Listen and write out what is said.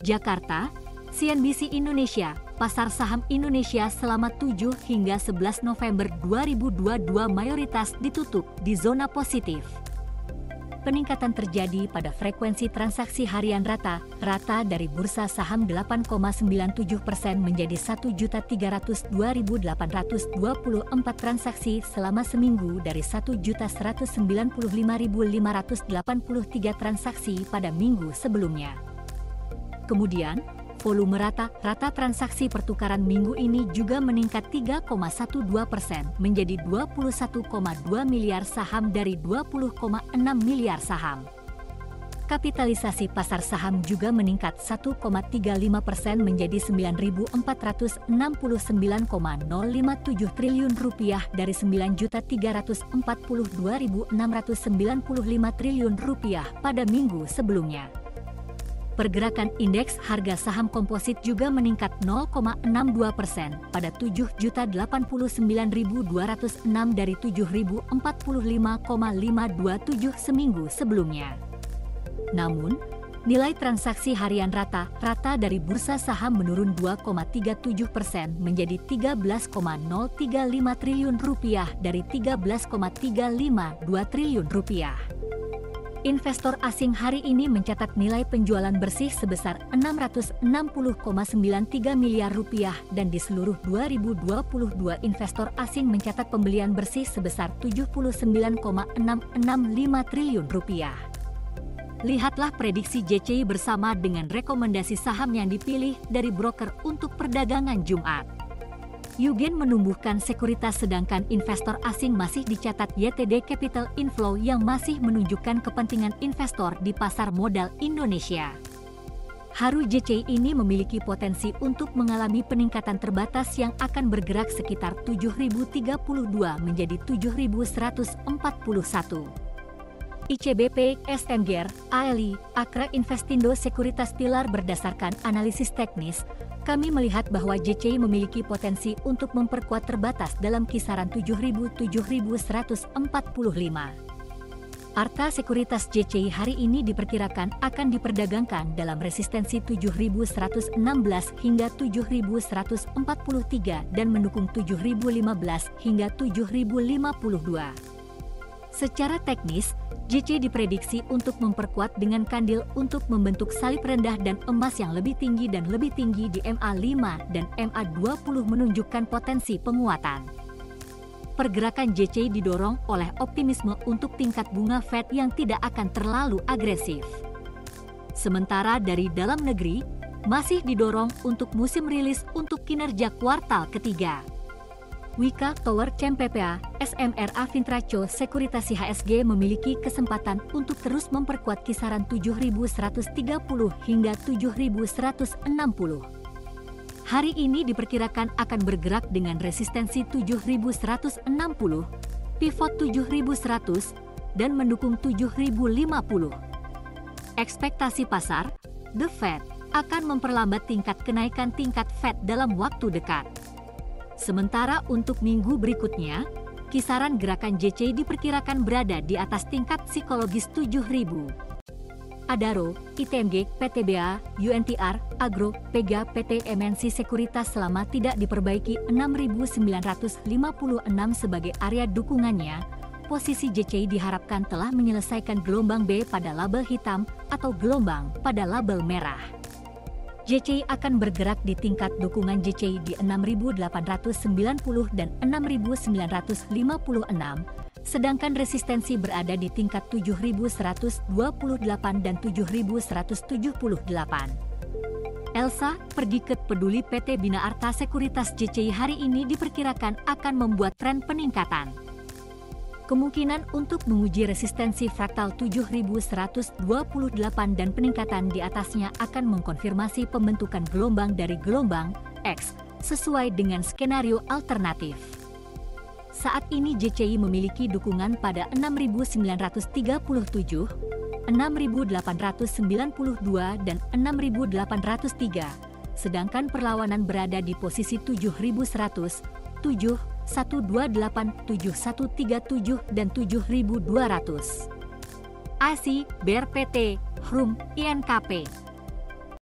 Jakarta, CNBC Indonesia, pasar saham Indonesia selama 7 hingga 11 November 2022 mayoritas ditutup di zona positif. Peningkatan terjadi pada frekuensi transaksi harian rata dari bursa saham 8,97% menjadi 1.302.824 transaksi selama seminggu dari 1.195.583 transaksi pada minggu sebelumnya. Kemudian, volume rata transaksi pertukaran minggu ini juga meningkat 3,12% menjadi 21,2 miliar saham dari 20,6 miliar saham. Kapitalisasi pasar saham juga meningkat 1,35% menjadi 9.469,057 triliun rupiah dari 9.342.695 triliun rupiah pada minggu sebelumnya. Pergerakan indeks harga saham komposit juga meningkat 0,62% pada 7.089.206 dari 7.045,527 seminggu sebelumnya. Namun, nilai transaksi harian rata dari bursa saham menurun 2,37% menjadi 13,035 triliun rupiah dari 13,352 triliun rupiah. Investor asing hari ini mencatat nilai penjualan bersih sebesar 660,93 miliar rupiah dan di seluruh 2022 investor asing mencatat pembelian bersih sebesar 79,665 triliun rupiah. Lihatlah prediksi JCI bersama dengan rekomendasi saham yang dipilih dari broker untuk perdagangan Jumat. Yugen menumbuhkan sekuritas sedangkan investor asing masih dicatat YTD Capital Inflow yang masih menunjukkan kepentingan investor di pasar modal Indonesia. Haru JCI ini memiliki potensi untuk mengalami peningkatan terbatas yang akan bergerak sekitar 7.032 menjadi 7.141. ICBP, SMGR, ALI, Akra Investindo Sekuritas Pilar berdasarkan analisis teknis, kami melihat bahwa JCI memiliki potensi untuk memperkuat terbatas dalam kisaran 7.000-7.145. Arta sekuritas JCI hari ini diperkirakan akan diperdagangkan dalam resistensi 7.116 hingga 7.143 dan mendukung 7.015 hingga 7.052. Secara teknis, JCI diprediksi untuk memperkuat dengan kandil untuk membentuk salib rendah dan emas yang lebih tinggi di MA5 dan MA20 menunjukkan potensi penguatan. Pergerakan JCI didorong oleh optimisme untuk tingkat bunga Fed yang tidak akan terlalu agresif. Sementara dari dalam negeri, masih didorong untuk musim rilis untuk kinerja kuartal ketiga. Wika Tower CMPPA, SMR Afintraco Sekuritas IHSG memiliki kesempatan untuk terus memperkuat kisaran 7.130 hingga 7.160. Hari ini diperkirakan akan bergerak dengan resistensi 7.160, pivot 7.100, dan mendukung 7.050. Ekspektasi pasar, The Fed akan memperlambat tingkat kenaikan tingkat Fed dalam waktu dekat. Sementara untuk minggu berikutnya, kisaran gerakan JCI diperkirakan berada di atas tingkat psikologis 7.000. Adaro, ITMG, PTBA, UNTR, Agro, Pega, PT MNC Sekuritas selama tidak diperbaiki 6.956 sebagai area dukungannya, posisi JCI diharapkan telah menyelesaikan gelombang B pada label hitam atau gelombang pada label merah. JCI akan bergerak di tingkat dukungan JCI di 6.890 dan 6.956, sedangkan resistensi berada di tingkat 7.128 dan 7.178. Elsa, Perdiket Peduli PT Bina Arta Sekuritas JCI hari ini diperkirakan akan membuat tren peningkatan. Kemungkinan untuk menguji resistensi fraktal 7.128 dan peningkatan di atasnya akan mengkonfirmasi pembentukan gelombang dari gelombang X sesuai dengan skenario alternatif. Saat ini JCI memiliki dukungan pada 6.937, 6.892 dan 6.803, sedangkan perlawanan berada di posisi 7.100, 7, 128, 7137 dan 7200. ASI, BRPT, HRUM, INKP.